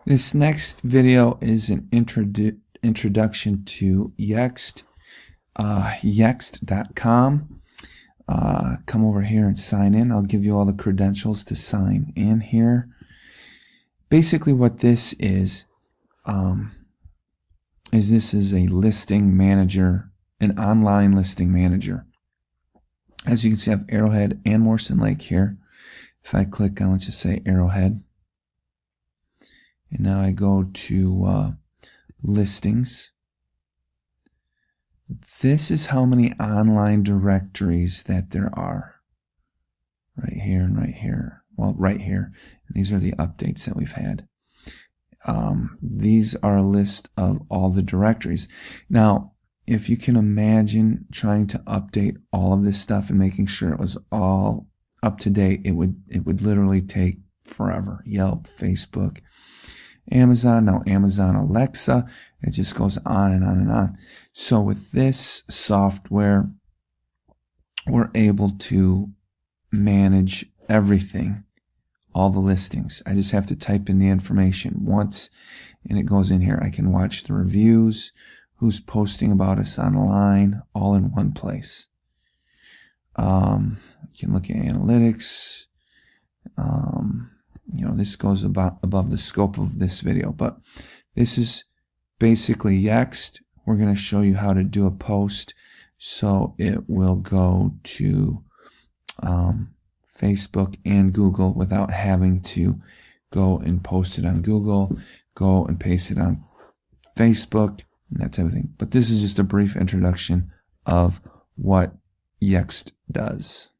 This next video is an introduction to Yext, yext.com. Come over here and sign in. I'll give you all the credentials to sign in here. Basically what this is this is a listing manager, an online listing manager. As you can see, I have Arrowhead and Morrison Lake here. If I click on, let's just say Arrowhead, and now I go to listings. This is how many online directories that there are. Right here and right here. Well, right here. These are the updates that we've had. These are a list of all the directories. Now, if you can imagine trying to update all of this stuff and making sure it was all up to date, it would literally take forever. Yelp, Facebook, Amazon, now Amazon Alexa, it just goes on and on and on. So with this software, we're able to manage everything, all the listings. I just have to type in the information once and it goes in here. I can watch the reviews, who's posting about us online, all in one place. You can look at analytics. This goes above the scope of this video, but this is basically Yext. We're going to show you how to do a post so it will go to Facebook and Google without having to go and post it on Google, go and paste it on Facebook, and that type of thing. But this is just a brief introduction of what Yext does.